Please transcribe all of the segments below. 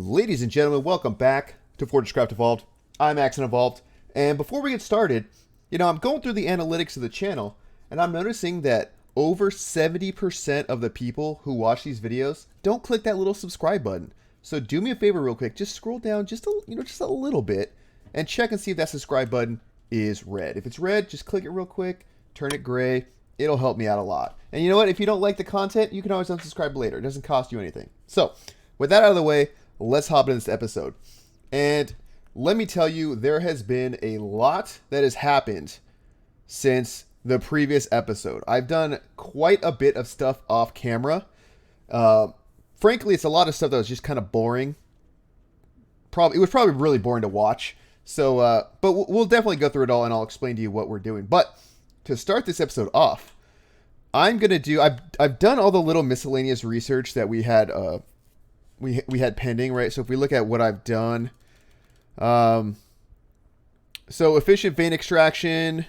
Ladies and gentlemen, welcome back to FortressCraft Evolved. I'm Axon Evolved, and before we get started, I'm going through the analytics of the channel, and I'm noticing that over 70% of the people who watch these videos don't click that little subscribe button. So do me a favor real quick, just scroll down just a little bit, and check and see if that subscribe button is red. If it's red, just click it real quick, turn it gray. It'll help me out a lot. And you know what? If you don't like the content, you can always unsubscribe later. It doesn't cost you anything. So, with that out of the way, let's hop into this episode. And let me tell you, there has been a lot that has happened since the previous episode. I've done quite a bit of stuff off camera. Frankly, it's a lot of stuff that was just kind of boring. It was probably really boring to watch. So, but we'll definitely go through it all, and I'll explain to you what we're doing. But to start this episode off, I'm gonna do. I've done all the little miscellaneous research that we had. We had pending, right? So if we look at what I've done, so efficient vein extraction,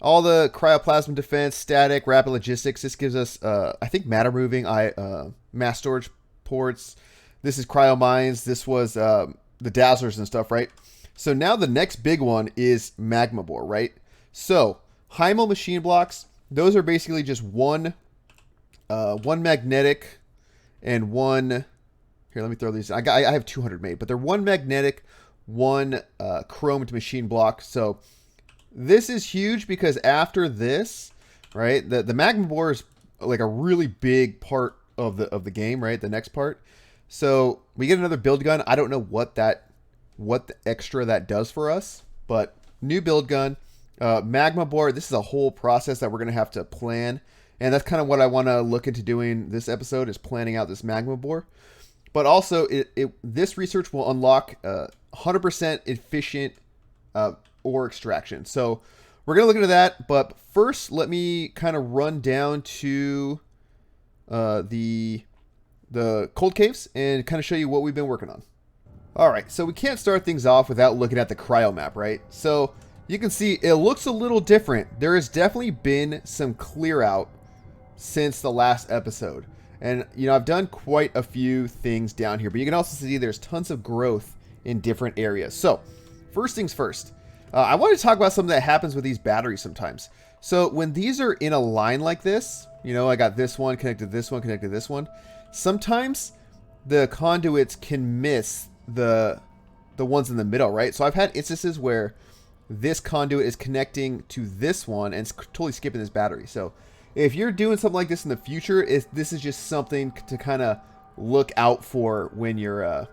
all the cryoplasm defense, static, rapid logistics. This gives us, I think, matter moving, mass storage ports. This is cryo mines. This was the dazzlers and stuff, right? So now the next big one is Magma Bore, right? So Hymal machine blocks. Those are basically just one magnetic and one. Here, let me throw these. I have 200 made, but they're one magnetic, one chromed machine block. So this is huge because after this, right, the Magma Bore is like a really big part of the game, right? The next part. So we get another build gun. I don't know what the extra that does for us, but new build gun, Magma Bore. This is a whole process that we're gonna have to plan, and that's kind of what I want to look into doing this episode, is planning out this Magma Bore. But also, this research will unlock 100% efficient ore extraction. So we're going to look into that. But first, let me kind of run down to the cold caves and kind of show you what we've been working on. All right, so we can't start things off without looking at the cryo map, right? So you can see it looks a little different. There has definitely been some clear out since the last episode. And, I've done quite a few things down here, but you can also see there's tons of growth in different areas. So, first things first, I want to talk about something that happens with these batteries sometimes. So, when these are in a line like this, I got this one connected to this one, connected to this one. Sometimes the conduits can miss the ones in the middle, right? So, I've had instances where this conduit is connecting to this one and it's totally skipping this battery. So, if you're doing something like this in the future, this is just something to kind of look out for when you're,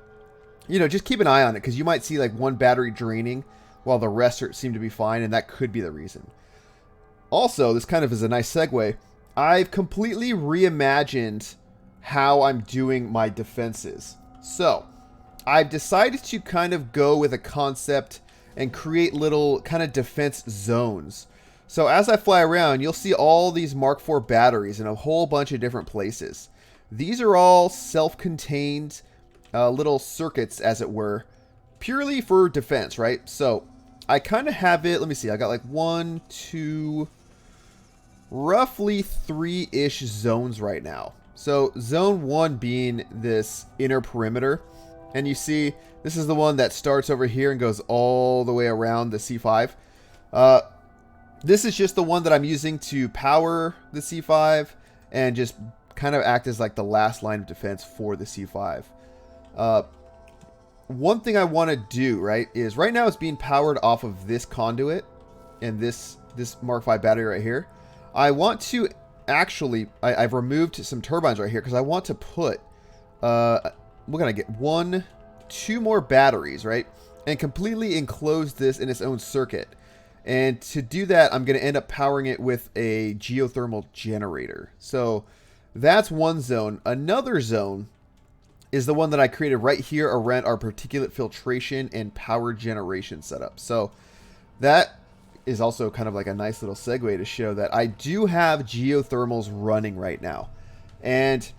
just keep an eye on it, because you might see like one battery draining while the rest seem to be fine, and that could be the reason. Also, this kind of is a nice segue. I've completely reimagined how I'm doing my defenses. So, I've decided to kind of go with a concept and create little kind of defense zones. So as I fly around, you'll see all these Mark IV batteries in a whole bunch of different places. These are all self-contained little circuits, as it were, purely for defense, right? So I kind of have it, let me see, I got like 1, 2, roughly 3-ish zones right now. So zone 1 being this inner perimeter. And you see, this is the one that starts over here and goes all the way around the C5. This is just the one that I'm using to power the C5 and just kind of act as like the last line of defense for the C5. One thing I want to do, right, is right now it's being powered off of this conduit and this Mark V battery right here. I want to actually, I've removed some turbines right here because I want to put, we're going to get 1, 2 more batteries, right, and completely enclose this in its own circuit. And to do that, I'm going to end up powering it with a Geothermal Generator. So that's one zone. Another zone is the one that I created right here around our particulate filtration and power generation setup. So that is also kind of like a nice little segue to show that I do have geothermals running right now. And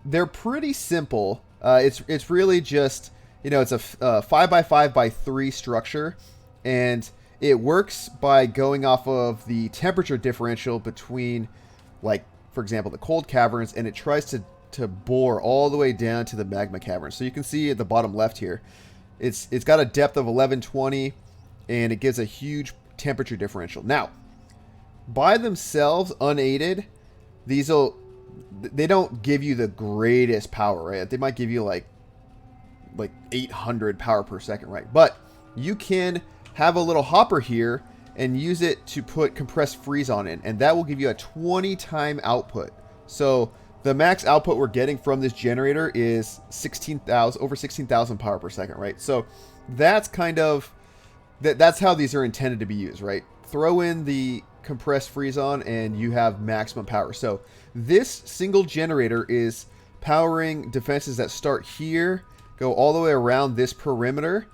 they're pretty simple. It's really just, it's a 5x5x3 structure. And it works by going off of the temperature differential between, like, for example, the cold caverns, and it tries to to bore all the way down to the magma cavern. So you can see at the bottom left here, it's got a depth of 1120, and it gives a huge temperature differential. Now, by themselves, unaided, they don't give you the greatest power, right? They might give you like 800 power per second, right? But you can have a little hopper here and use it to put compressed freeze on in, and that will give you a 20 time output. So the max output we're getting from this generator is over 16,000 power per second, right? So that's kind of that's how these are intended to be used, right? Throw in the compressed freeze on and you have maximum power. So this single generator is powering defenses that start here, go all the way around this perimeter,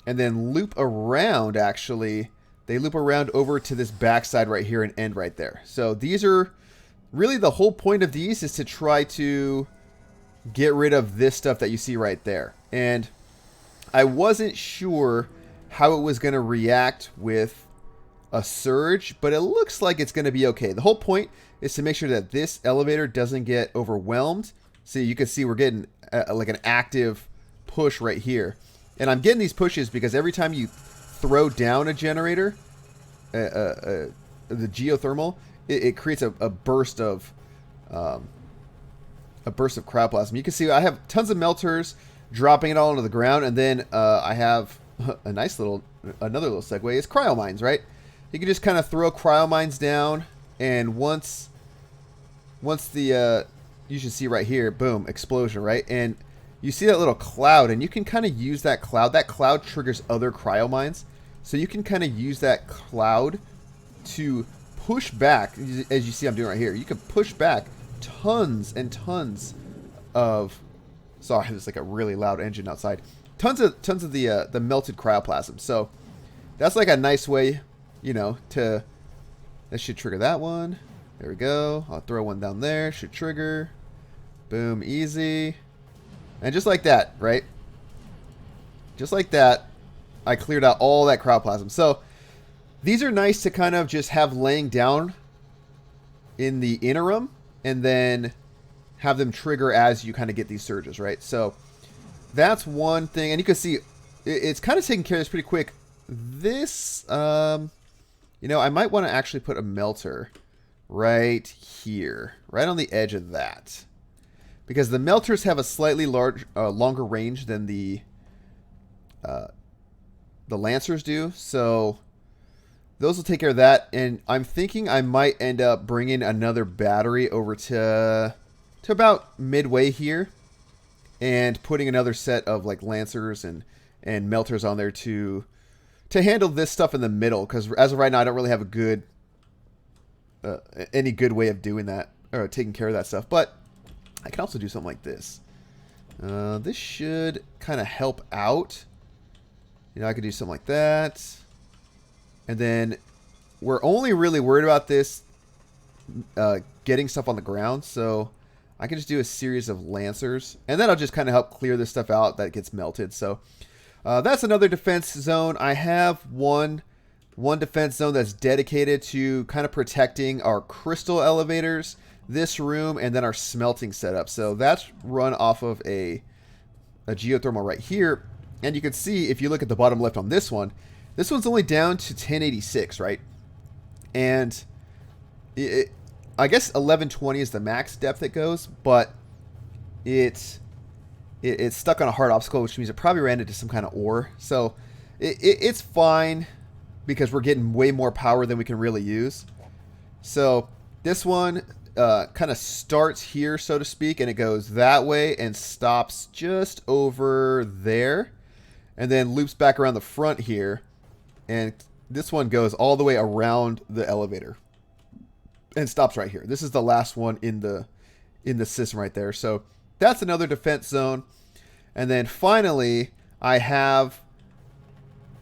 and then loop around. Actually, they loop around over to this backside right here and end right there. So these are really, the whole point of these is to try to get rid of this stuff that you see right there. And I wasn't sure how it was going to react with a surge, but it looks like it's going to be okay. The whole point is to make sure that this elevator doesn't get overwhelmed. See, you can see we're getting like an active push right here. And I'm getting these pushes because every time you throw down a generator, the geothermal, it creates a burst of cryoplasm. You can see I have tons of melters dropping it all into the ground, and then I have a nice another little segue is cryo mines, right? You can just kind of throw cryo mines down, and once the you should see right here, boom, explosion, right? And you see that little cloud, and you can kind of use that cloud. That cloud triggers other cryo mines, so you can kind of use that cloud to push back, as you see I'm doing right here. You can push back tons and tons of, sorry, there's like a really loud engine outside. Tons of the melted cryoplasm. So that's like a nice way, you know, that should trigger that one. There we go. I'll throw one down there. Should trigger. Boom, easy. And just like that, right? Just like that, I cleared out all that cryoplasm. So these are nice to kind of just have laying down in the interim, and then have them trigger as you kind of get these surges, right? So that's one thing. And you can see it's kind of taking care of this pretty quick. This, you know, I might want to actually put a melter right here, right on the edge of that, because the melters have a slightly longer range than the Lancers do. So those will take care of that. And I'm thinking I might end up bringing another battery over to about midway here, and putting another set of like Lancers and melters on there to handle this stuff in the middle, because as of right now I don't really have a good any good way of doing that or taking care of that stuff. But I can also do something like this. This should kind of help out. You know, I could do something like that. And then we're only really worried about this getting stuff on the ground. So I can just do a series of Lancers, and then I'll just kind of help clear this stuff out that gets melted. So that's another defense zone. I have one defense zone that's dedicated to kind of protecting our crystal elevators, this room, and then our smelting setup. So that's run off of a geothermal right here. And you can see, if you look at the bottom left on this one's only down to 1086, right? And I guess 1120 is the max depth it goes, but it's stuck on a hard obstacle, which means it probably ran into some kind of ore. So it's fine, because we're getting way more power than we can really use. So this one kind of starts here, so to speak, and it goes that way and stops just over there, and then loops back around the front here. And this one goes all the way around the elevator and stops right here. This is the last one in the system right there. So that's another defense zone. And then finally, I have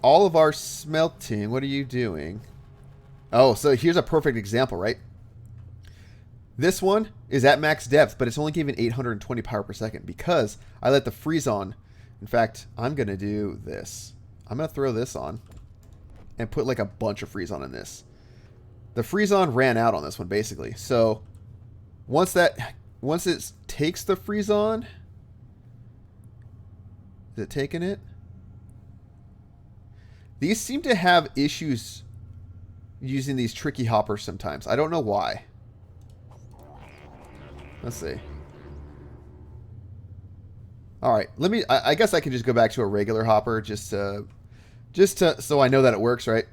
all of our smelting. What are you doing? Oh, so here's a perfect example, right? This one is at max depth, but it's only giving 820 power per second because I let the freeze on. In fact, I'm going to do this. I'm going to throw this on and put like a bunch of freeze on in this. The freeze on ran out on this one, basically. So once that once it takes the freeze on, is it taking it? These seem to have issues using these tricky hoppers sometimes. I don't know why. Let's see. All right, let me. I guess I can just go back to a regular hopper just to so I know that it works, right?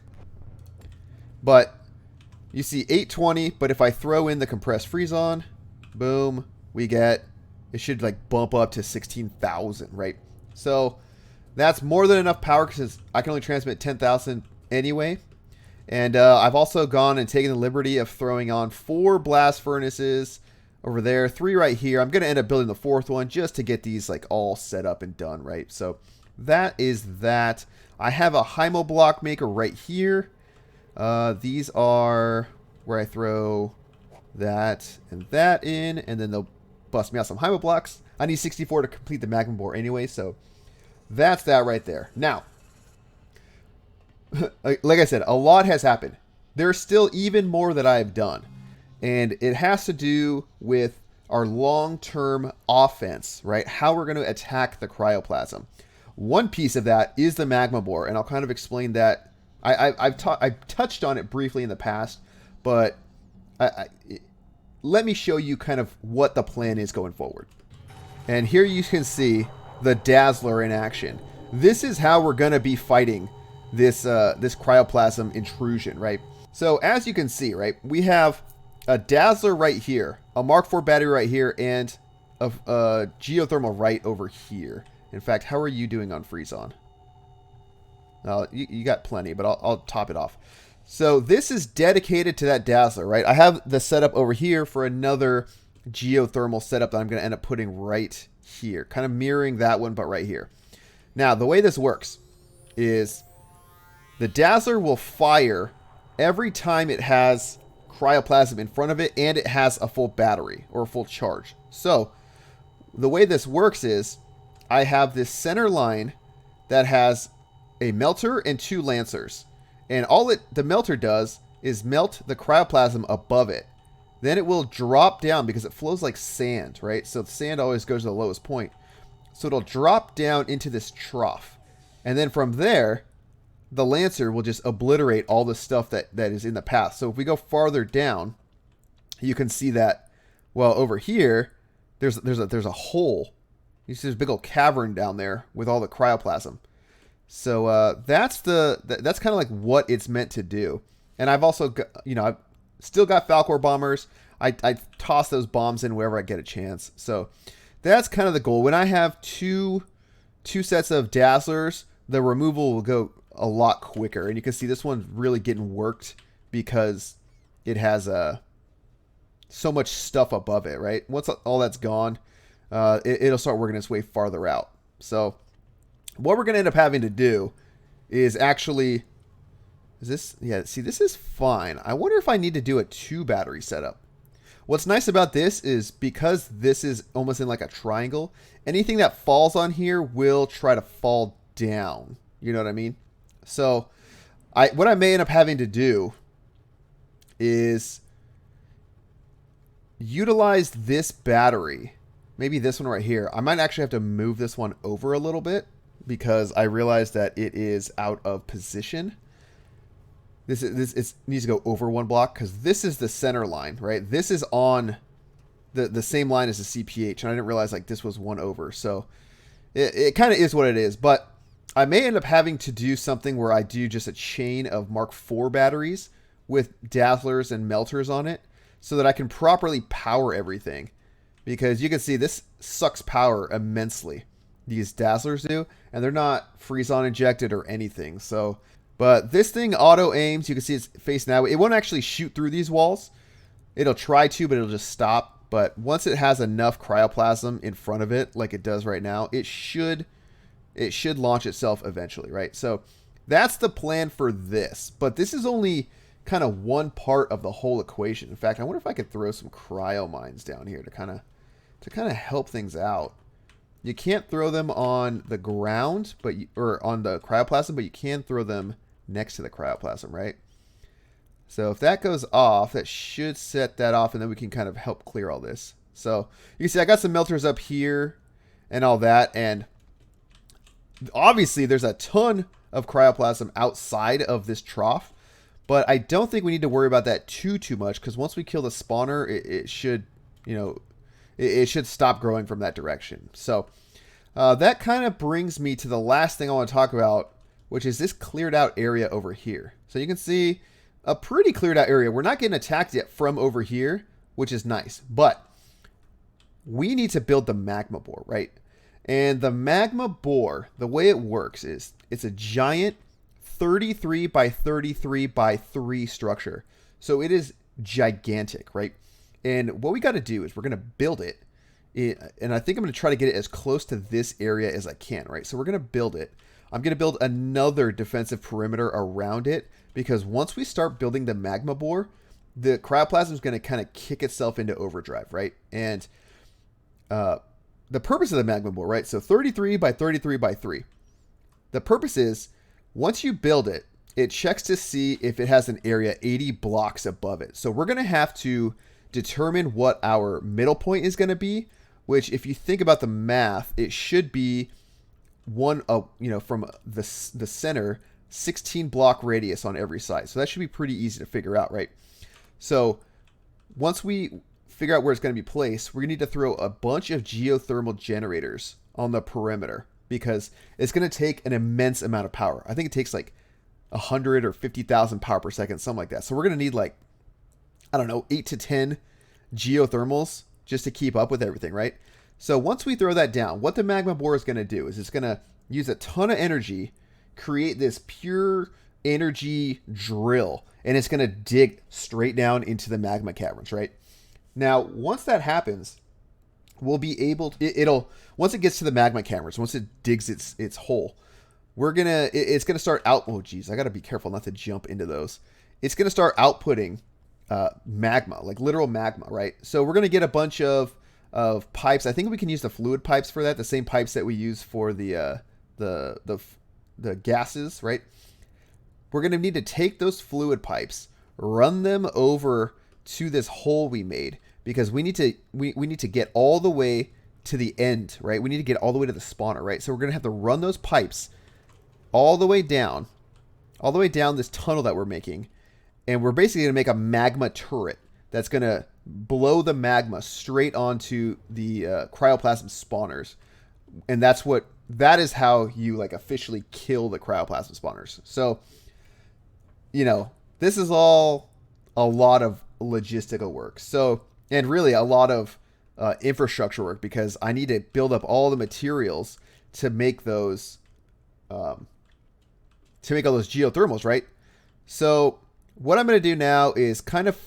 But you see 820. But if I throw in the compressed freeze on, boom, we get it should like bump up to 16,000, right? So that's more than enough power because I can only transmit 10,000 anyway. And I've also gone and taken the liberty of throwing on 4 blast furnaces over there, 3 right here. I'm going to end up building the 4th one just to get these like all set up and done, right? So that is that. I have a Hymo block maker right here. These are where I throw that and that in, and then they'll bust me out some Hymo blocks. I need 64 to complete the Magma Bore anyway, so that's that right there. Now, like I said, a lot has happened. There's still even more that I've done. And it has to do with our long-term offense, right? How we're going to attack the cryoplasm. One piece of that is the Magma Bore, and I'll kind of explain that. I've touched on it briefly in the past, but let me show you kind of what the plan is going forward. And here you can see the Dazzler in action. This is how we're going to be fighting this this cryoplasm intrusion, right? So as you can see, right, we have a Dazzler right here, a Mark IV battery right here, and a geothermal right over here. In fact, how are you doing on freeze on? You got plenty, but I'll top it off. So this is dedicated to that Dazzler, right? I have the setup over here for another geothermal setup that I'm going to end up putting right here, kind of mirroring that one, but right here. Now, the way this works is the Dazzler will fire every time it has cryoplasm in front of it and it has a full battery or a full charge. So the way this works is I have this center line that has a melter and 2 lancers, and all the melter does is melt the cryoplasm above it. Then it will drop down because it flows like sand, right? So the sand always goes to the lowest point. So it'll drop down into this trough, and then from there the Lancer will just obliterate all the stuff that is in the path. So if we go farther down, you can see that, well, over here, there's a hole. You see there's a big old cavern down there with all the cryoplasm. So that's kind of like what it's meant to do. And I've also got, I've still got Falcor bombers. I toss those bombs in wherever I get a chance. So that's kind of the goal. When I have two sets of Dazzlers, the removal will go a lot quicker, and you can see this one's really getting worked because it has so much stuff above it, right? Once all that's gone, it'll start working its way farther out. So what we're going to end up having to do is actually, this is fine. I wonder if I need to do a 2 battery setup. What's nice about this is because this is almost in like a triangle, anything that falls on here will try to fall down. You know what I mean? So what I may end up having to do is utilize this battery. Maybe this one right here. I might actually have to move this one over a little bit because I realized that it is out of position. It needs to go over 1 block because this is the center line, right? This is on the same line as the CPH, and I didn't realize like this was 1 over. So it kind of is what it is, but I may end up having to do something where I do just a chain of Mark IV batteries with Dazzlers and melters on it so that I can properly power everything. Because you can see this sucks power immensely. These Dazzlers do, and they're not freeze-on injected or anything. So, but this thing auto aims. You can see it's facing that way. It won't actually shoot through these walls. It'll try to, but it'll just stop. But once it has enough cryoplasm in front of it, like it does right now, it should launch itself eventually, right? So that's the plan for this. But this is only kind of one part of the whole equation. In fact, I wonder if I could throw some cryo mines down here to kind of help things out. You can't throw them on the ground, or on the cryoplasm, but you can throw them next to the cryoplasm, right? So if that goes off, that should set that off, and then we can kind of help clear all this. So you can see I got some melters up here and all that. And obviously there's a ton of cryoplasm outside of this trough. But I don't think we need to worry about that too much, because once we kill the spawner, it should, you know, it should stop growing from that direction. So that kind of brings me to the last thing I want to talk about, which is this cleared out area over here. So you can see a pretty cleared out area. We're not getting attacked yet from over here, which is nice. But we need to build the Magma Bore, right? And the Magma Bore, the way it works is it's a giant 33 by 33 by 3 structure. So it is gigantic, right? And what we got to do is we're going to build it. And I think I'm going to try to get it as close to this area as I can, right? So we're going to build it. I'm going to build another defensive perimeter around it, because once we start building the Magma Bore, the cryoplasm is going to kind of kick itself into overdrive, right? And the purpose of the Magma Bore, right? So 33 by 33 by 3. The purpose is, once you build it, it checks to see if it has an area 80 blocks above it. So we're going to have to determine what our middle point is going to be, which, if you think about the math, it should be one, from the center, 16 block radius on every side. So that should be pretty easy to figure out, right? So once we figure out where it's going to be placed, we're going to need to throw a bunch of geothermal generators on the perimeter, because it's going to take an immense amount of power. I think it takes like 100 or 50,000 power per second, something like that. So we're going to need like, I don't know, 8 to 10 geothermals just to keep up with everything, right? So once we throw that down, what the Magma Bore is going to do is it's going to use a ton of energy, create this pure energy drill, and it's going to dig straight down into the magma caverns, right? Now, once that happens, we'll be able to, once it gets to the magma caverns, once it digs its hole, it's gonna start out. Oh geez, I gotta be careful not to jump into those. It's gonna start outputting magma, like literal magma, right? So we're gonna get a bunch of pipes. I think we can use the fluid pipes for that, the same pipes that we use for the gases, right? We're gonna need to take those fluid pipes, run them over to this hole we made, because we need to get all the way to the end, right? We need to get all the way to the spawner, right? So we're going to have to run those pipes all the way down this tunnel that we're making. And we're basically going to make a magma turret that's going to blow the magma straight onto the cryoplasm spawners. And that is how you like officially kill the cryoplasm spawners. So, this is all a lot of logistical work. So, and really a lot of infrastructure work, because I need to build up all the materials to make those, all those geothermals, right? So what I'm going to do now is kind of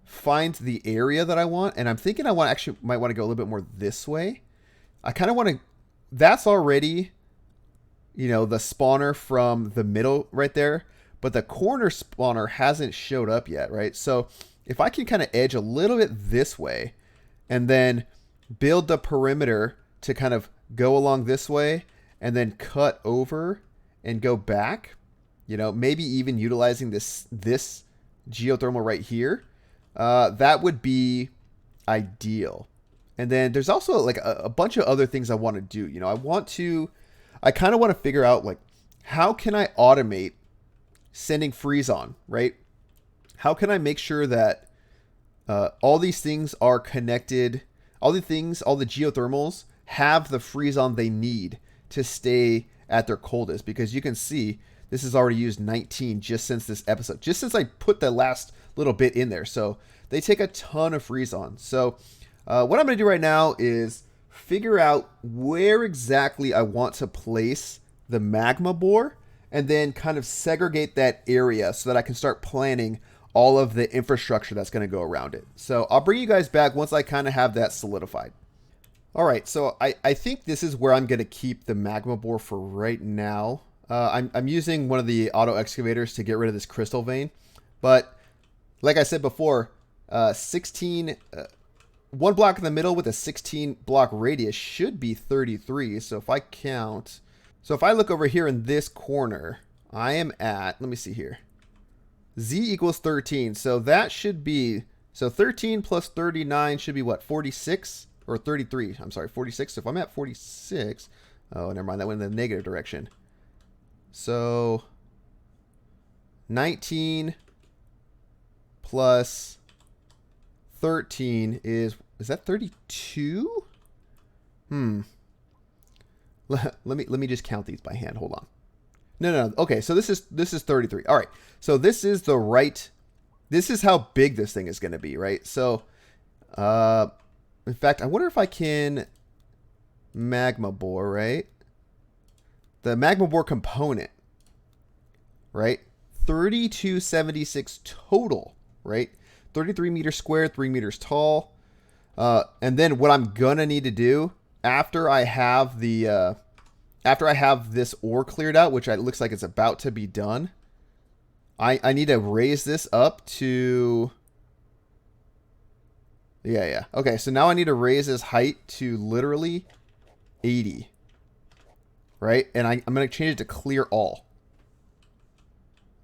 find the area that I want. And I'm thinking I might want to go a little bit more this way. I kind of want to, that's already, the spawner from the middle right there, but the corner spawner hasn't showed up yet, right? So if I can kind of edge a little bit this way and then build the perimeter to kind of go along this way and then cut over and go back, maybe even utilizing this geothermal right here, that would be ideal. And then there's also like a bunch of other things I want to do. I kind of want to figure out like, how can I automate sending freeze on, right? How can I make sure that all these things are connected? All the geothermals have the freeze on they need to stay at their coldest, because you can see this has already used 19 just since this episode, just since I put the last little bit in there. So they take a ton of freeze on. So what I'm going to do right now is figure out where exactly I want to place the Magma Bore, and then kind of segregate that area so that I can start planning all of the infrastructure that's going to go around it. So I'll bring you guys back once I kind of have that solidified. All right, so I think this is where I'm going to keep the Magma Bore for right now. I'm using one of the auto excavators to get rid of this crystal vein. But like I said before, 16, one block in the middle with a 16 block radius should be 33. So if I count, so if I look over here in this corner, I am at, let me see here, Z equals 13. So that should be So 13 plus 39 should be what, 46 or 33? I'm sorry, 46. So if I'm at 46, oh, never mind, that went in the negative direction. So 19 plus 13 is that 32? Let me just count these by hand. Hold on. No. Okay, so this is 33. All right. So this is the right. This is how big this thing is going to be, right? So, in fact, I wonder if I can Magma Bore, right? The Magma Bore component, right? 3276 total, right? 33 meters squared, 3 meters tall. And then what I'm gonna need to do after I have the this ore cleared out, which it looks like it's about to be done, I need to raise this up to yeah. Okay, so now I need to raise this height to literally 80. Right? And I'm gonna change it to clear all.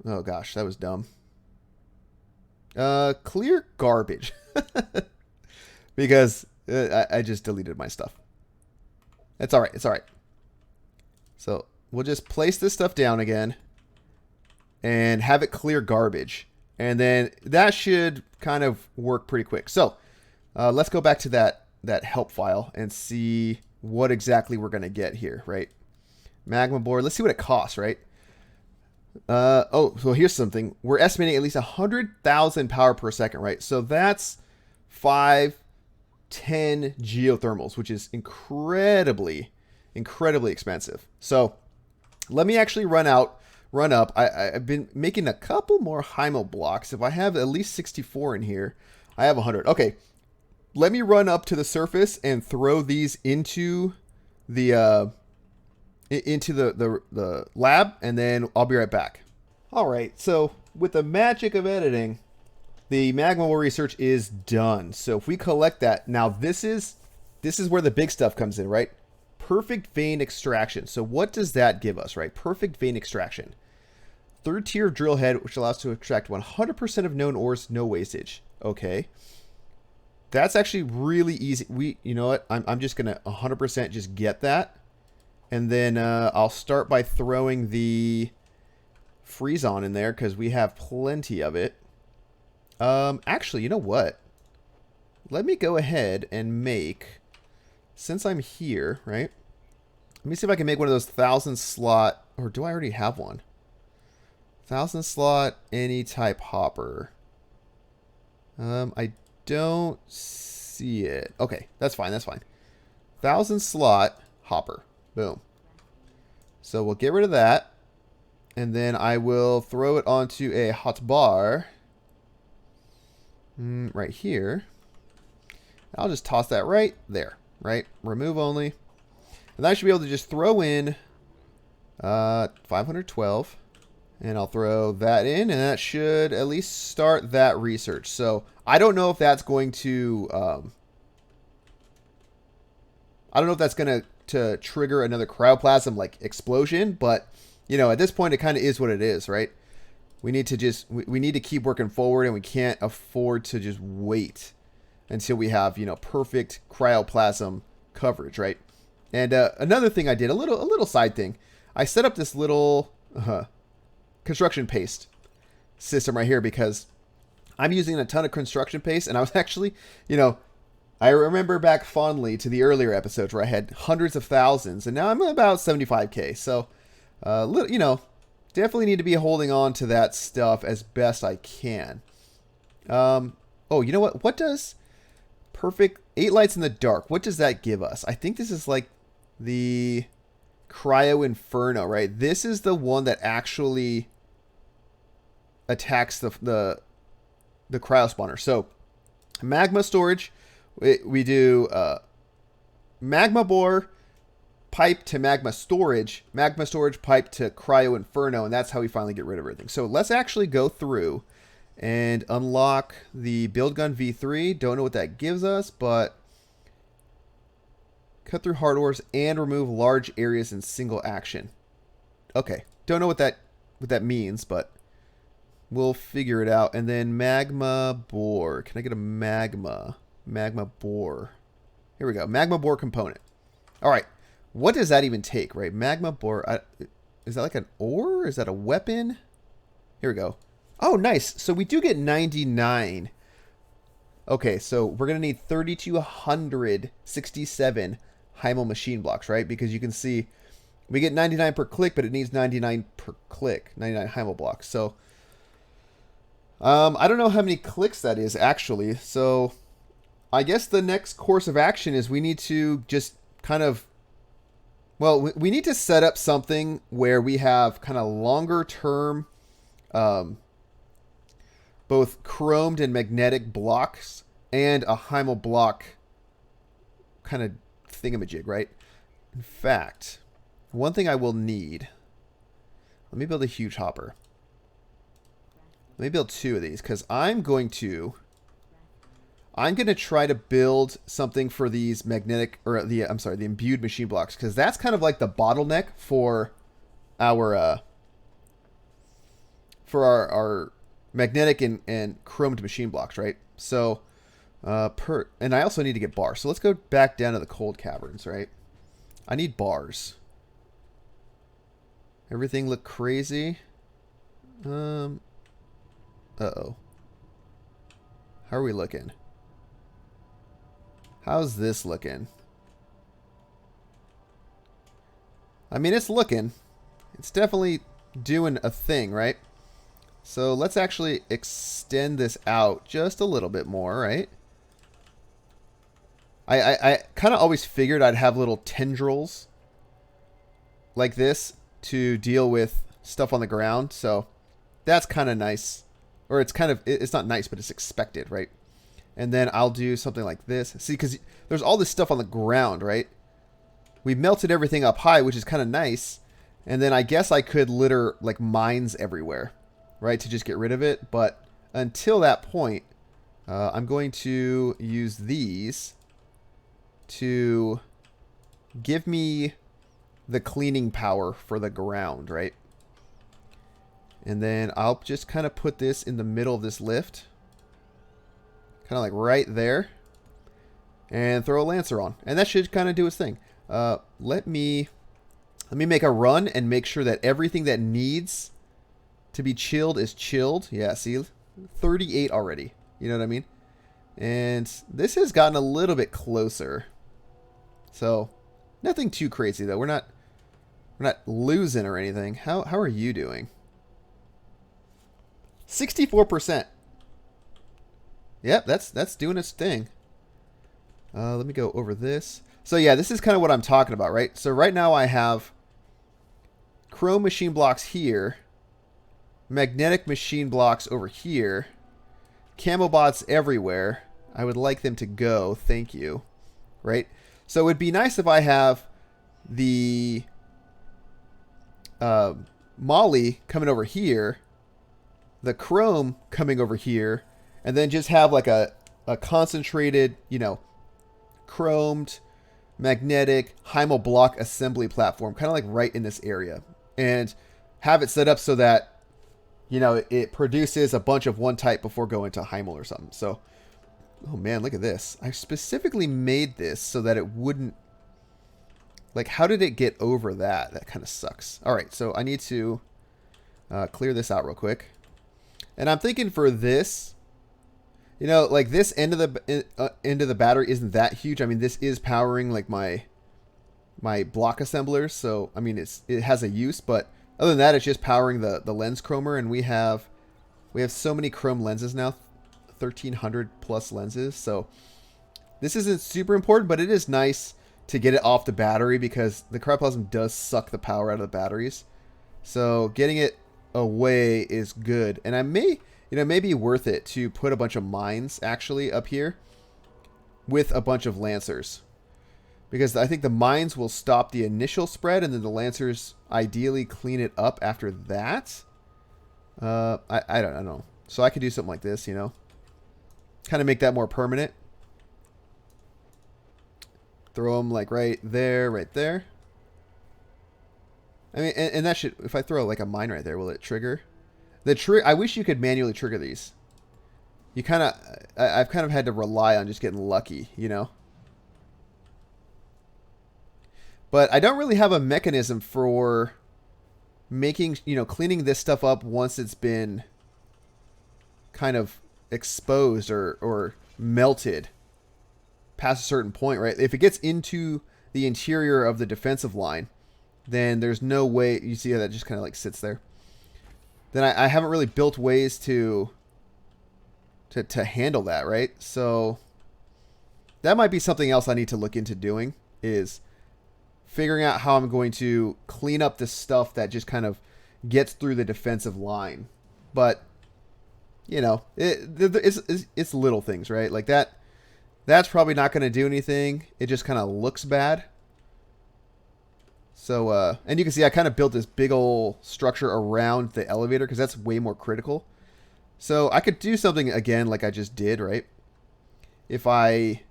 Oh gosh, that was dumb. Clear garbage. Because I just deleted my stuff. It's alright, it's alright. So we'll just place this stuff down again and have it clear garbage. And then that should kind of work pretty quick. So let's go back to that help file and see what exactly we're going to get here, right? Magma Bore, let's see what it costs, right? Oh, so here's something. We're estimating at least 100,000 power per second, right? So that's 5, 10 geothermals, which is incredibly expensive. So let me actually run up. I've been making a couple more Hymo blocks. If I have at least 64 in here, I have 100. Okay, let me run up to the surface and throw these into the lab, and then I'll be right back. All right, so with the magic of editing, the Magma Bore research is done. So if we collect that, now this is where the big stuff comes in, right? Perfect vein extraction. So what does that give us, right? Perfect vein extraction. Third tier of drill head, which allows to extract 100% of known ores, no wastage. Okay. That's actually really easy. You know what? I'm just gonna 100% just get that. And then I'll start by throwing the freeze on in there because we have plenty of it. Actually, you know what? Let me go ahead and make, since I'm here, right? Let me see if I can make one of those 1,000 slot, or do I already have one? 1,000 slot any type hopper. I don't see it. Okay, that's fine. That's fine. 1,000 slot hopper. Boom. So we'll get rid of that. And then I will throw it onto a hot bar. Right here. I'll just toss that right there. Right? Remove only. And I should be able to just throw in 512. And I'll throw that in. And that should at least start that research. So I don't know if that's going to... I don't know if that's going to trigger another cryoplasm like explosion, but you know, at this point it kind of is what it is, right? We need to just we need to keep working forward, and we can't afford to just wait until we have, you know, perfect cryoplasm coverage, right? And another thing I did, a little side thing, I set up this little construction paste system right here because I'm using a ton of construction paste, and I was actually, you know, I remember back fondly to the earlier episodes where I had hundreds of thousands, and now I'm about 75K. So, you know, definitely need to be holding on to that stuff as best I can. Oh, you know what? What does perfect 8 lights in the dark? What does that give us? I think this is like the Cryo Inferno, right? This is the one that actually attacks the cryo spawner. So, magma storage. We do Magma Bore pipe to magma storage pipe to Cryo Inferno, and that's how we finally get rid of everything. So let's actually go through and unlock the Build Gun V3. Don't know what that gives us, but cut through hard ores and remove large areas in single action. Okay, don't know what that means, but We'll figure it out. And then Magma Bore. Can I get a Magma Bore? Here we go. Magma Bore component. All right. What does that even take, right? Magma Bore. Is that like an ore? Is that a weapon? Here we go. Oh, nice. So we do get 99. Okay, so we're going to need 3,267 Heimel machine blocks, right? Because you can see we get 99 per click, but it needs 99 per click. 99 Heimel blocks. So I don't know how many clicks that is, actually. So I guess the next course of action is we need to just kind of... Well, we need to set up something where we have kind of longer term... both chromed and magnetic blocks and a Heimel block kind of thingamajig, right? In fact, one thing I will need... Let me build a huge hopper. Let me build 2 of these, because I'm going to try to build something for these magnetic, or the imbued machine blocks, because that's kind of like the bottleneck for our magnetic and chromed machine blocks, right? So, and I also need to get bars. So let's go back down to the cold caverns, right? I need bars. Everything look crazy. Uh-oh. How are we looking? How's this looking? I mean, it's looking. It's definitely doing a thing, right? So let's actually extend this out just a little bit more, right? I kind of always figured I'd have little tendrils like this to deal with stuff on the ground. So that's kind of nice. Or it's not nice, but it's expected, right? And then I'll do something like this. See, because there's all this stuff on the ground, right? We melted everything up high, which is kind of nice. And then I guess I could litter like mines everywhere, right? To just get rid of it. But until that point, I'm going to use these to give me the cleaning power for the ground, right? And then I'll just kind of put this in the middle of this lift. Kind of like right there. And throw a Lancer on. And that should kind of do its thing. Let me make a run and make sure that everything that needs to be chilled is chilled. Yeah, see? 38 already. You know what I mean? And this has gotten a little bit closer. So, nothing too crazy though. We're not losing or anything. How are you doing? 64%. Yep, that's doing its thing. Let me go over this. So yeah, this is kind of what I'm talking about, right? So right now I have chrome machine blocks here, magnetic machine blocks over here, camo bots everywhere. I would like them to go, thank you. Right? So it would be nice if I have the Molly coming over here, the chrome coming over here, and then just have like a concentrated, you know, chromed, magnetic, Heimel block assembly platform, kind of like right in this area. And have it set up so that, you know, it produces a bunch of one type before going to Heimel or something. So, oh man, look at this. I specifically made this so that it wouldn't... Like, how did it get over that? That kind of sucks. All right, so I need to clear this out real quick. And I'm thinking for this, you know, like this end of the battery isn't that huge. I mean, this is powering like my block assemblers. So, I mean, it has a use, but other than that, it's just powering the lens chromer. And we have so many chrome lenses now, 1,300 plus lenses. So this isn't super important, but it is nice to get it off the battery because the cryoplasm does suck the power out of the batteries. So getting it away is good. And I may be worth it to put a bunch of mines actually up here with a bunch of Lancers. Because I think the mines will stop the initial spread and then the Lancers ideally clean it up after that. I don't know. So I could do something like this, you know. Kind of make that more permanent. Throw them like right there, right there. I mean, and that should, if I throw like a mine right there, will it trigger? I wish you could manually trigger these. You kind of, I've kind of had to rely on just getting lucky, you know? But I don't really have a mechanism for making, you know, cleaning this stuff up once it's been kind of exposed or melted past a certain point, right? If it gets into the interior of the defensive line, then there's no way. You see how that just kind of like sits there? Then I haven't really built ways to handle that, right? So that might be something else I need to look into doing, is figuring out how I'm going to clean up this stuff that just kind of gets through the defensive line. But, you know, it's little things, right? Like that's probably not going to do anything. It just kind of looks bad. So, and you can see I kind of built this big old structure around the elevator because that's way more critical. So I could do something again like I just did, right? If I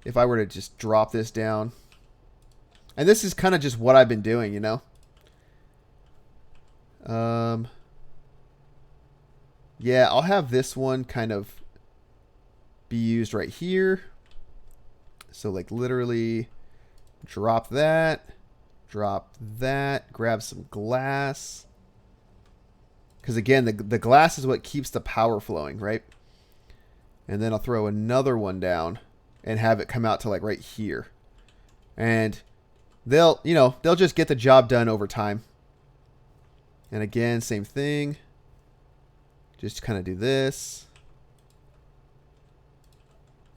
were to just drop this down. And this is kind of just what I've been doing, you know? Yeah, I'll have this one kind of be used right here. So like literally drop that, grab some glass. Because again, the glass is what keeps the power flowing, right? And then I'll throw another one down and have it come out to like right here. And they'll just get the job done over time. And again, same thing. Just kind of do this.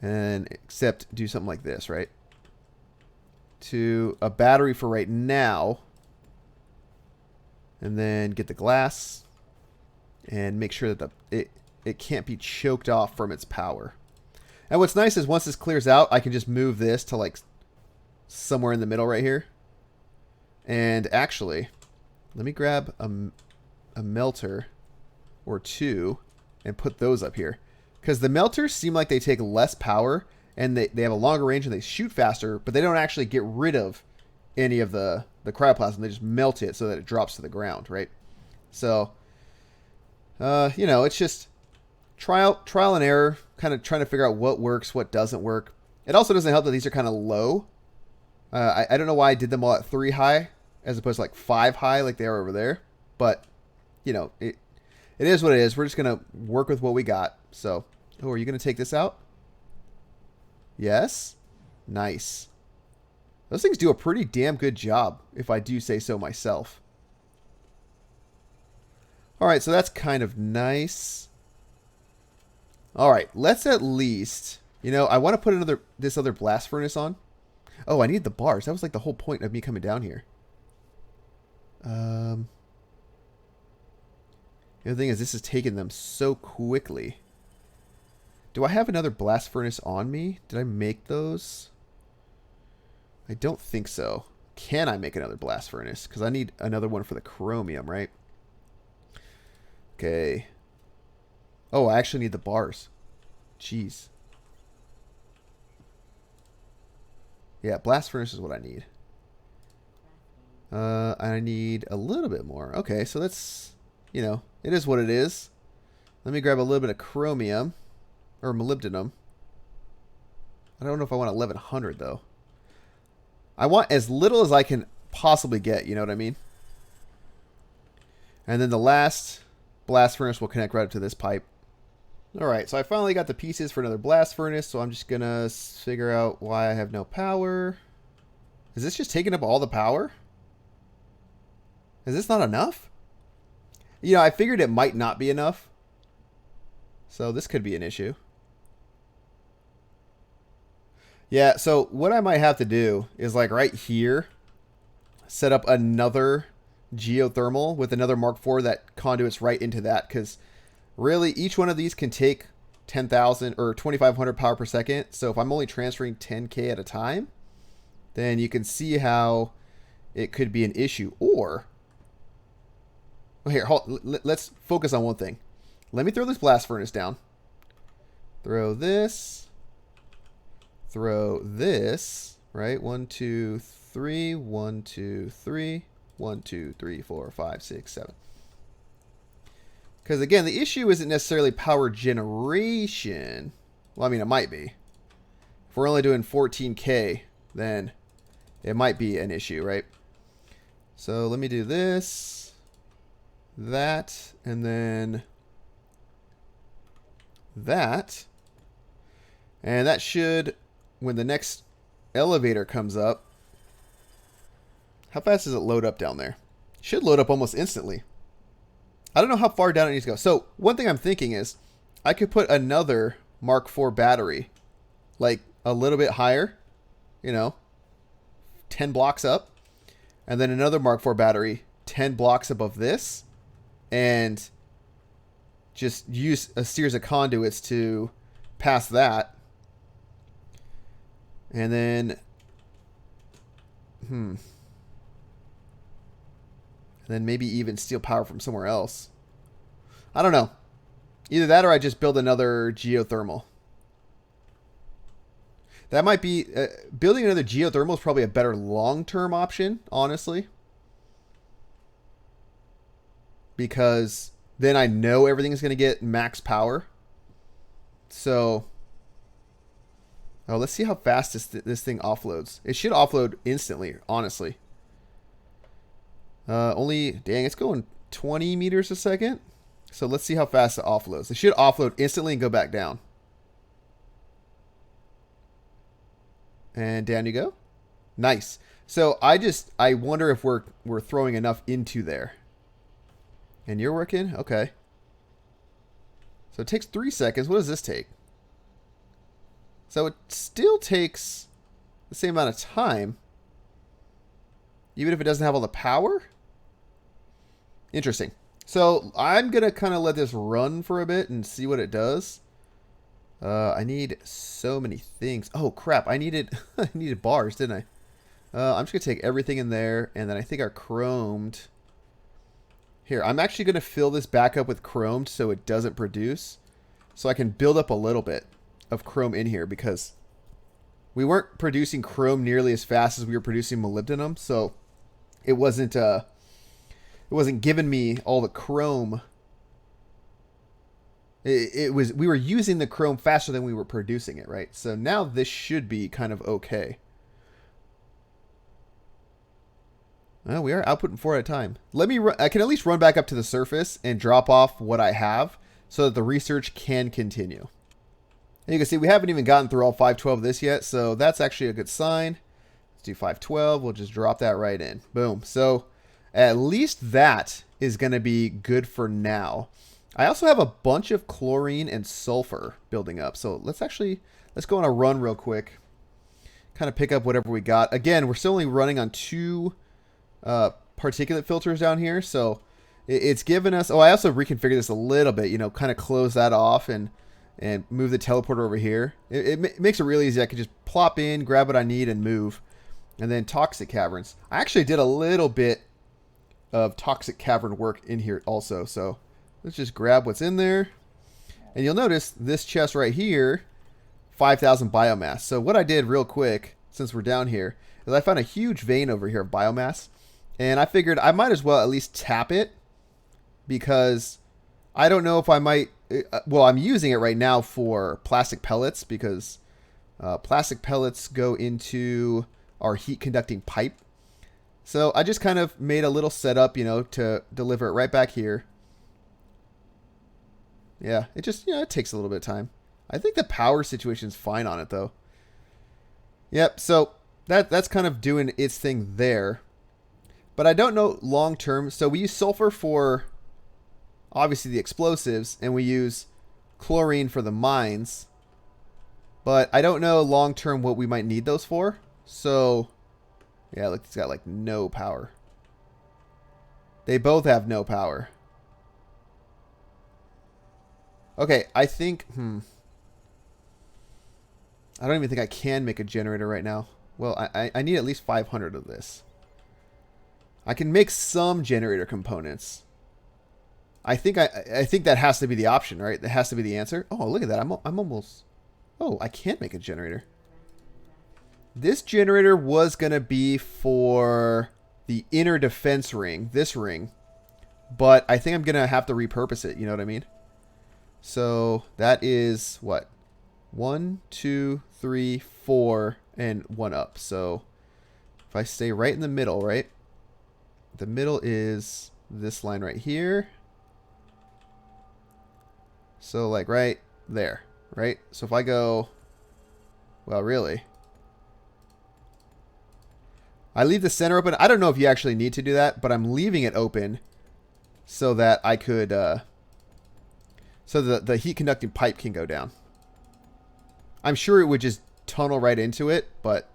And except do something like this, right? To a battery for right now. And then get the glass. And make sure that it can't be choked off from its power. And what's nice is once this clears out, I can just move this to like somewhere in the middle right here. And actually, let me grab a melter or two and put those up here. Because the melters seem like they take less power and they have a longer range and they shoot faster, but they don't actually get rid of any of the cryoplasm. They just melt it so that it drops to the ground, right? So, you know, it's just trial and error, kind of trying to figure out what works, what doesn't work. It also doesn't help that these are kind of low. I don't know why I did them all at 3 high as opposed to like 5 high like they are over there. But, you know, it is what it is. We're just going to work with what we got. So, oh, are you going to take this out? Yes? Nice. Those things do a pretty damn good job, if I do say so myself. Alright, so that's kind of nice. Alright, let's at least... You know, I want to put this other blast furnace on. Oh, I need the bars. That was like the whole point of me coming down here. The other thing is this is taking them so quickly. Do I have another blast furnace on me? Did I make those? I don't think so. Can I make another blast furnace? Because I need another one for the chromium, right? Okay. Oh, I actually need the bars. Jeez. Yeah, blast furnace is what I need. I need a little bit more. Okay, so that's, you know, it is what it is. Let me grab a little bit of chromium. Or molybdenum. I don't know if I want 1100 though. I want as little as I can possibly get, you know what I mean? And then the last blast furnace will connect right up to this pipe. Alright, so I finally got the pieces for another blast furnace, so I'm just gonna figure out why I have no power. Is this just taking up all the power? Is this not enough? You know, I figured it might not be enough. So this could be an issue. Yeah, so what I might have to do is like right here, set up another geothermal with another Mark IV that conduits right into that. Because really, each one of these can take 10,000 or 2,500 power per second. So if I'm only transferring 10K at a time, then you can see how it could be an issue. Or, here, let's focus on one thing. Let me throw this blast furnace down. Throw this. Throw this, right? 1, 2, 3, 1, 2, 3, 1, 2, 3, 4, 5, 6, 7. Because again, the issue isn't necessarily power generation. Well, I mean, it might be. If we're only doing 14K, then it might be an issue, right? So let me do this, that, and then that. And that should, when the next elevator comes up, how fast does it load up down there? Should load up almost instantly. I don't know how far down it needs to go. So one thing I'm thinking is I could put another Mark IV battery like a little bit higher, you know, 10 blocks up, and then another Mark IV battery 10 blocks above this, and just use a series of conduits to pass that. And then and then maybe even steal power from somewhere else. I don't know. Either that or I just build another geothermal. That might be... building another geothermal is probably a better long-term option, honestly. Because then I know everything's going to get max power. So... oh, let's see how fast this thing offloads. It should offload instantly, honestly. Only... dang, it's going 20 meters a second. So let's see how fast it offloads. It should offload instantly and go back down. And down you go. Nice. So I wonder if we're throwing enough into there. And you're working? Okay. So it takes 3 seconds. What does this take? So it still takes the same amount of time, even if it doesn't have all the power? Interesting. So I'm going to kind of let this run for a bit and see what it does. I need so many things. Oh, crap. I needed bars, didn't I? I'm just going to take everything in there, and then I think our chromed... here, I'm actually going to fill this back up with chromed so it doesn't produce. So I can build up a little bit of chrome in here because we weren't producing chrome nearly as fast as we were producing molybdenum. So it wasn't giving me all the chrome. We were using the chrome faster than we were producing it, right? So now this should be kind of okay. Well, we are outputting 4 at a time. I can at least run back up to the surface and drop off what I have so that the research can continue. And you can see we haven't even gotten through all 512 of this yet, so that's actually a good sign. Let's do 512. We'll just drop that right in. Boom. So at least that is going to be good for now. I also have a bunch of chlorine and sulfur building up. So let's go on a run real quick. Kind of pick up whatever we got. Again, we're still only running on 2 particulate filters down here. So it's given us... oh, I also reconfigured this a little bit. You know, kind of close that off and move the teleporter over here. It makes it really easy. I can just plop in, grab what I need, and move. And then toxic caverns. I actually did a little bit of toxic cavern work in here also. So let's just grab what's in there. And you'll notice this chest right here, 5,000 biomass. So what I did real quick, since we're down here, is I found a huge vein over here of biomass. And I figured I might as well at least tap it. Because I don't know if I might... well, I'm using it right now for plastic pellets. Because plastic pellets go into our heat conducting pipe. So I just kind of made a little setup, you know, to deliver it right back here. Yeah, it just, it takes a little bit of time. I think the power situation's fine on it, though. Yep, so that's kind of doing its thing there. But I don't know long term. So we use sulfur for, obviously, the explosives, and we use chlorine for the mines. But I don't know long term what we might need those for. So... yeah, look, it's got like no power. They both have no power. Okay, I think... I don't even think I can make a generator right now. Well, I need at least 500 of this. I can make some generator components. I think that has to be the option, right? That has to be the answer. Oh, look at that. I'm almost... oh, I can't make a generator. This generator was going to be for the inner defense ring, this ring. but I think I'm going to have to repurpose it. You know what I mean? So that is what? 1, 2, 3, 4, and 1 up. So if I stay right in the middle, right? The middle is this line right here. So like right there, right? So if I go, well, really, I leave the center open. I don't know if you actually need to do that, but I'm leaving it open so that I could, so the heat conducting pipe can go down. I'm sure it would just tunnel right into it, but,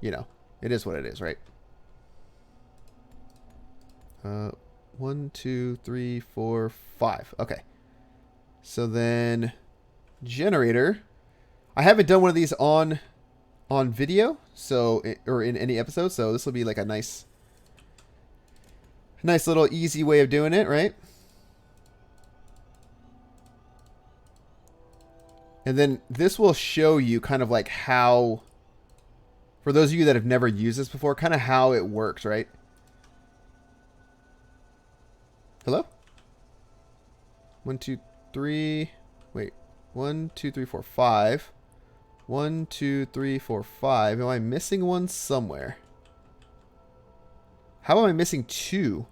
you know, it is what it is, right? 1, 2, 3, 4, 5. Okay. So then generator. I haven't done one of these on video, so or in any episode, so this will be like a nice little easy way of doing it, right? And then this will show you kind of like how, for those of you that have never used this before, kind of how it works, right? Hello? 1, 2, 3. Wait. 1, 2, 3, 4, 5. 1, 2, 3, 4, 5. Am I missing one somewhere? How am I missing 2?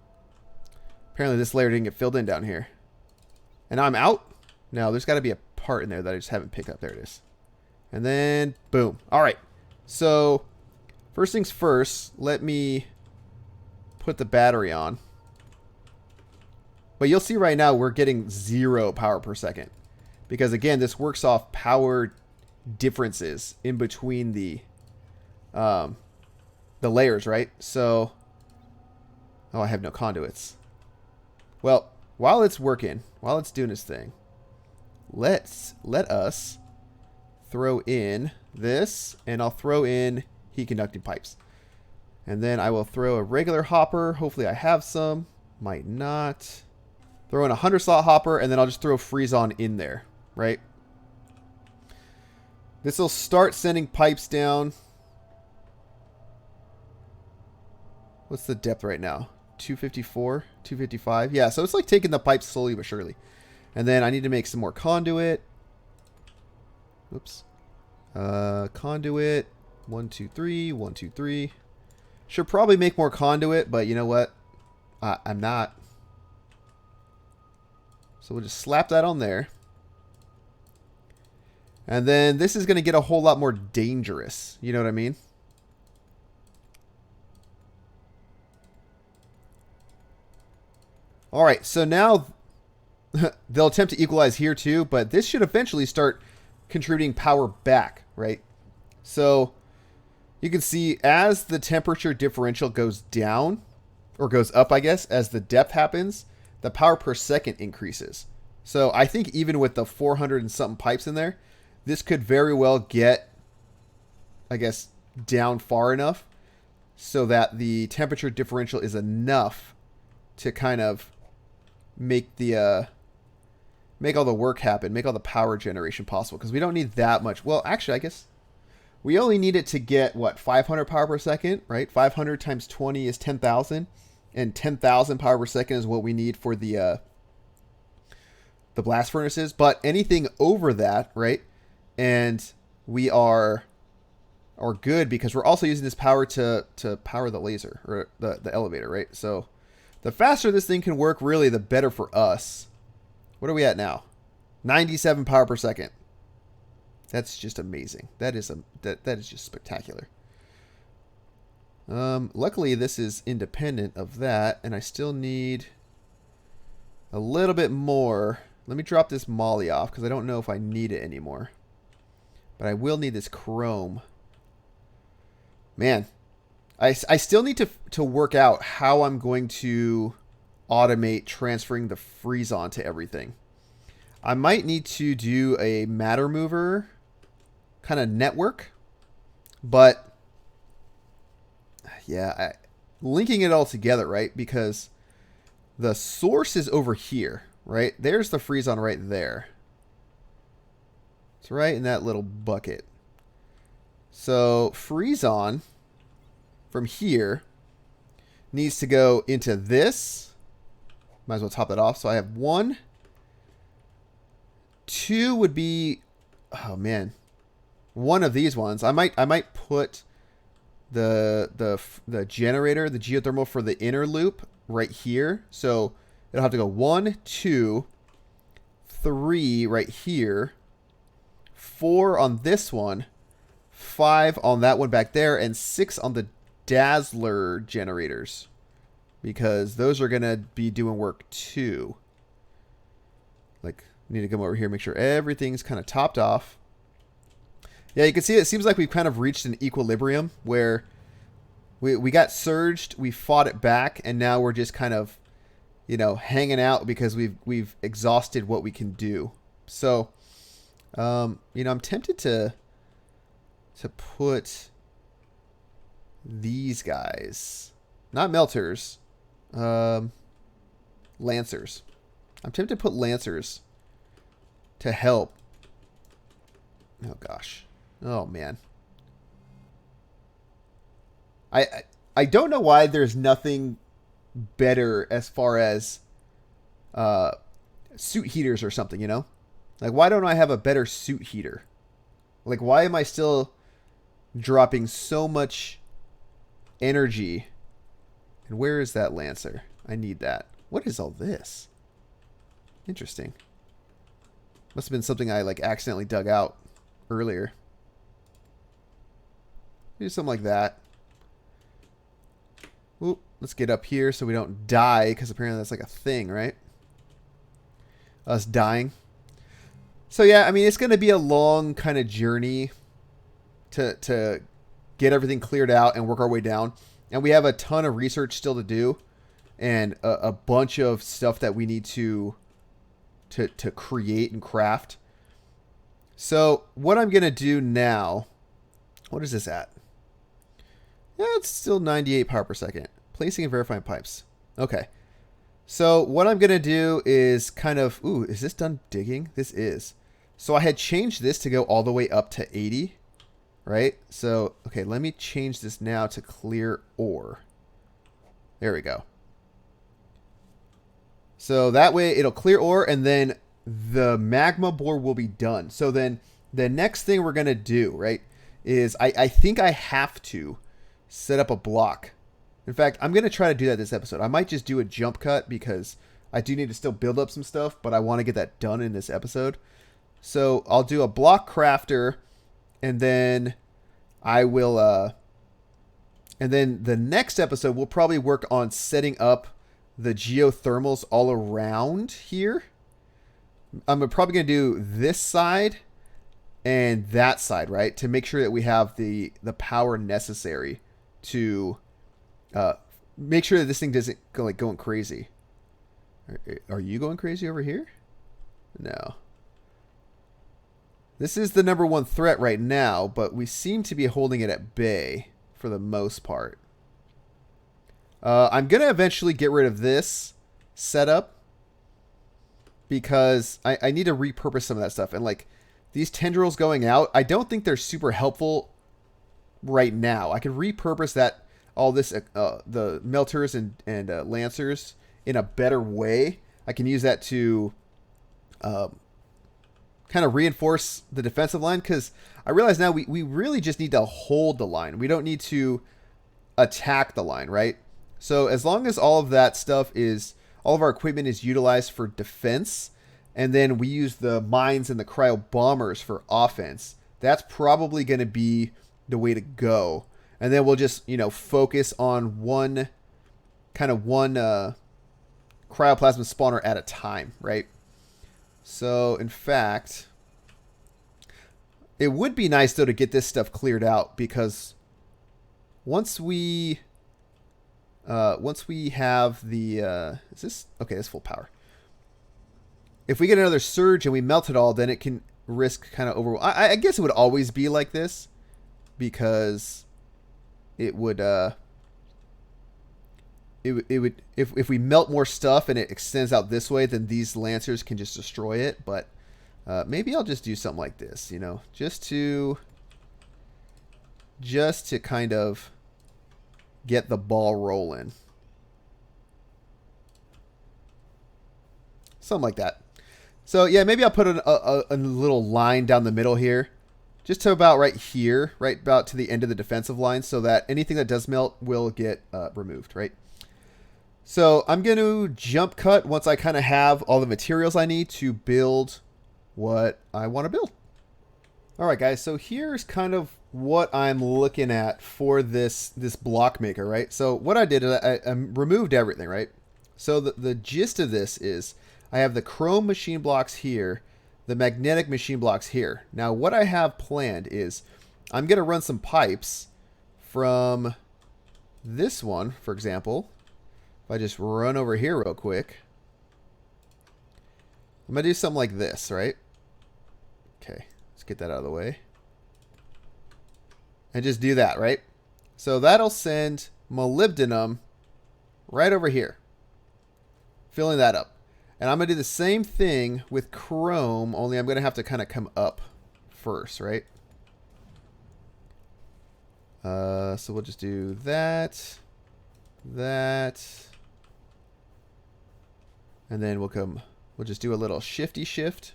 Apparently this layer didn't get filled in down here. And now I'm out? No, there's got to be a part in there that I just haven't picked up. There it is. And then, boom. All right. So, first things first, let me put the battery on. But you'll see right now we're getting 0 power per second. Because, again, this works off power differences in between the layers, right? So, oh, I have no conduits. Well, while it's working, while it's doing its thing, let us throw in this, and I'll throw in heat conducting pipes. And then I will throw a regular hopper. Hopefully I have some. Might not. Throw in a 100 slot hopper, and then I'll just throw freeze-on in there, right? This will start sending pipes down. What's the depth right now? 254, 255. Yeah, so it's like taking the pipes slowly but surely. And then I need to make some more conduit. Oops. Conduit. 1, 2, 3. 1, 2, 3. Should probably make more conduit, but you know what? I'm not. So we'll just slap that on there. And then this is going to get a whole lot more dangerous. You know what I mean? All right, so now they'll attempt to equalize here too, but this should eventually start contributing power back, right? So you can see as the temperature differential goes down, or goes up, I guess, as the depth happens, the power per second increases. So I think even with the 400 and something pipes in there, this could very well get, I guess, down far enough so that the temperature differential is enough to kind of make the make all the work happen, make all the power generation possible, because we don't need that much. Well, actually, I guess we only need it to get, what, 500 power per second, right? 500 times 20 is 10,000, and 10,000 power per second is what we need for the blast furnaces. But anything over that, right, and we are good, because we're also using this power to power the laser, or the elevator, right? So the faster this thing can work, really, the better for us. What are we at now? 97 power per second. That's just amazing. That is just spectacular. Luckily, this is independent of that, and I still need a little bit more. Let me drop this molly off, because I don't know if I need it anymore. But I will need this chrome. Man, I still need to work out how I'm going to automate transferring the freeze-on to everything. I might need to do a matter mover kind of network, but yeah, linking it all together, right? Because the source is over here, right? There's the freeze-on right there. It's right in that little bucket. So freeze-on from here needs to go into this Might as well top that off. So I have 1. 2 would be, oh man, one of these ones. I might put the generator, the geothermal for the inner loop right here. So it'll have to go 1, 2, 3 right here, 4 on this one, 5 on that one back there, and 6 on the Dazzler generators, because those are gonna be doing work too. Like, need to come over here, make sure everything's kind of topped off. Yeah, you can see it seems like we've kind of reached an equilibrium where we got surged, we fought it back, and now we're just kind of, you know, hanging out because we've exhausted what we can do. So, you know, I'm tempted to put these guys, not melters, lancers. I'm tempted to put lancers to help. Oh gosh. Oh man. I don't know why there's nothing better as far as suit heaters or something, you know? Like, why don't I have a better suit heater? Like, why am I still dropping so much energy? And where is that lancer? I need that. What is all this? Interesting. Must have been something I like accidentally dug out earlier. Do something like that. Oop, let's get up here so we don't die, because apparently that's like a thing, right? Us dying. So yeah, I mean, it's going to be a long kind of journey to get everything cleared out and work our way down. And we have a ton of research still to do, and a bunch of stuff that we need to create and craft. So what I'm going to do now, what is this at? Yeah, it's still 98 power per second. Placing and verifying pipes. Okay. So what I'm going to do is kind of, ooh, is this done digging? This is. So I had changed this to go all the way up to 80, right? So, okay, let me change this now to clear ore. There we go. So that way it'll clear ore, and then the magma bore will be done. So then the next thing we're going to do, right, is I think I have to set up a block. In fact, I'm going to try to do that this episode. I might just do a jump cut because I do need to still build up some stuff, but I want to get that done in this episode. So I'll do a block crafter, and then I will, and then the next episode we'll probably work on setting up the geothermals all around here. I'm probably going to do this side and that side, right? To make sure that we have the power necessary to make sure that this thing doesn't go like going crazy. Are you going crazy over here? No. This is the #1 threat right now, but we seem to be holding it at bay for the most part. I'm going to eventually get rid of this setup because I need to repurpose some of that stuff. And like these tendrils going out, I don't think they're super helpful right now. I could repurpose that, all this, the melters and lancers in a better way. I can use that to kind of reinforce the defensive line, because I realize now we really just need to hold the line. We don't need to attack the line, right? So as long as all of that stuff is, all of our equipment is utilized for defense, and then we use the mines and the cryo bombers for offense, that's probably going to be the way to go. And then we'll just, you know, focus on one cryoplasma spawner at a time, right? So, in fact, it would be nice, though, to get this stuff cleared out, because once we have the, is this, okay, that's full power. If we get another surge and we melt it all, then it can risk kind of over. I guess it would always be like this, because it would, if we melt more stuff and it extends out this way, then these lancers can just destroy it. But maybe I'll just do something like this, you know, just to kind of get the ball rolling. Something like that. So yeah, maybe I'll put a little line down the middle here. Just to about right here, right about to the end of the defensive line, so that anything that does melt will get removed, right? So I'm going to jump cut once I kind of have all the materials I need to build what I want to build. All right, guys, so here's kind of what I'm looking at for this block maker, right? So what I did is I removed everything, right? So the gist of this is I have the chrome machine blocks here, the magnetic machine blocks here. Now, what I have planned is I'm going to run some pipes from this one, for example. If I just run over here real quick, I'm going to do something like this, right? Okay, let's get that out of the way. And just do that, right? So that'll send molybdenum right over here, filling that up. And I'm going to do the same thing with chrome, only I'm going to have to kind of come up first, right? So we'll just do that, and then we'll just do a little shifty shift.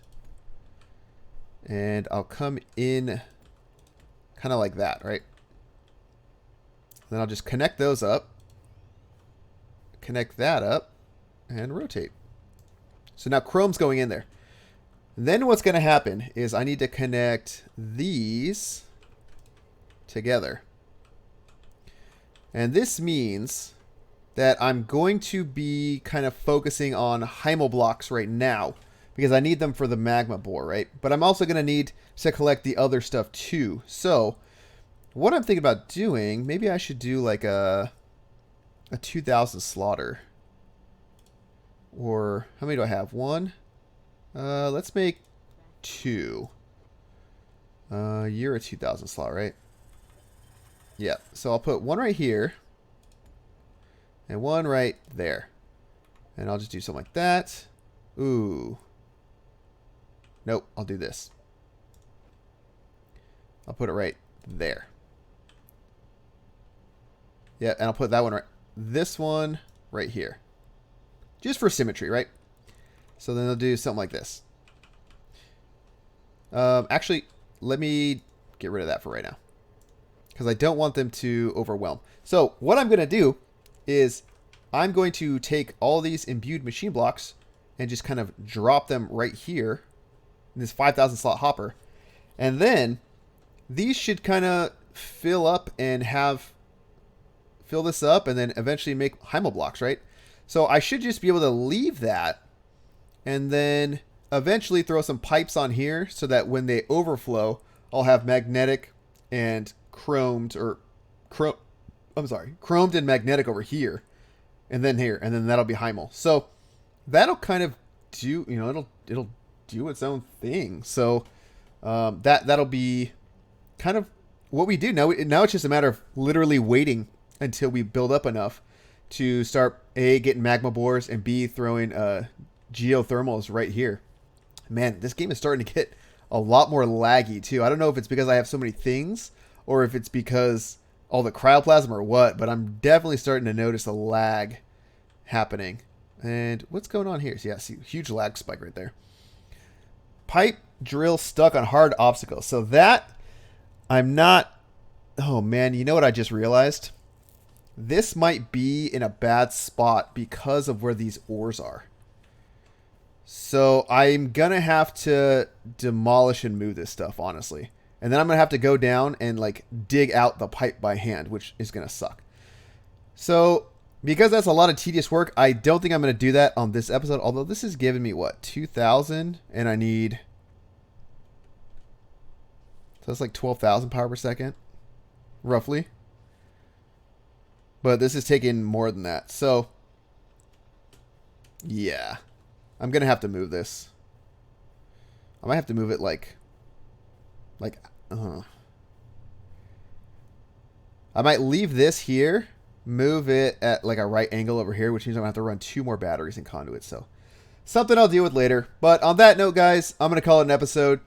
And I'll come in kind of like that, right? Then I'll just connect those up, connect that up, and rotate. So now chrome's going in there. Then what's going to happen is I need to connect these together. And this means that I'm going to be kind of focusing on Heimel blocks right now because I need them for the Magma Bore, right? But I'm also going to need to collect the other stuff too. So what I'm thinking about doing, maybe I should do like a 2000 slaughter. Or how many do I have? One? Let's make 2. You're a 2000 slot, right? Yeah. So I'll put one right here. And one right there. And I'll just do something like that. Ooh. Nope. I'll do this. I'll put it right there. Yeah. And I'll put that one right. This one right here. Just for symmetry, right? So then they'll do something like this. Actually, let me get rid of that for right now, because I don't want them to overwhelm. So what I'm going to do is I'm going to take all these imbued machine blocks and just kind of drop them right here in this 5,000 slot hopper. And then these should kind of fill up and fill this up and then eventually make Heimel blocks, right? So I should just be able to leave that and then eventually throw some pipes on here so that when they overflow, I'll have magnetic and chromed chromed and magnetic over here and then here, and then that'll be Heimel. So that'll kind of do, you know, it'll do its own thing. So that'll be kind of what we do. Now it's just a matter of literally waiting until we build up enough to start A, getting magma bores, and B, throwing geothermals right here. Man, this game is starting to get a lot more laggy too. I don't know if it's because I have so many things or if it's because all the cryoplasm or what, but I'm definitely starting to notice a lag happening. And what's going on here? So yeah, see, huge lag spike right there. Pipe drill stuck on hard obstacles. So that I'm not... Oh man, you know what I just realized? This might be in a bad spot because of where these ores are. So I'm going to have to demolish and move this stuff, honestly. And then I'm going to have to go down and like dig out the pipe by hand, which is going to suck. So because that's a lot of tedious work, I don't think I'm going to do that on this episode. Although this is giving me what, 2,000, and I need... So that's like 12,000 power per second, roughly. But this is taking more than that. So, yeah. I'm going to have to move this. I might have to move it I might leave this here, move it at like a right angle over here, which means I'm going to have to run 2 more batteries and conduits. So, something I'll deal with later. But on that note, guys, I'm going to call it an episode.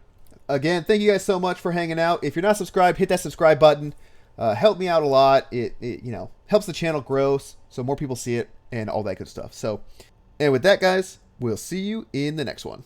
Again, thank you guys so much for hanging out. If you're not subscribed, hit that subscribe button. Help me out a lot. It you know, helps the channel grow so more people see it and all that good stuff. So, and with that, guys, We'll see you in the next one.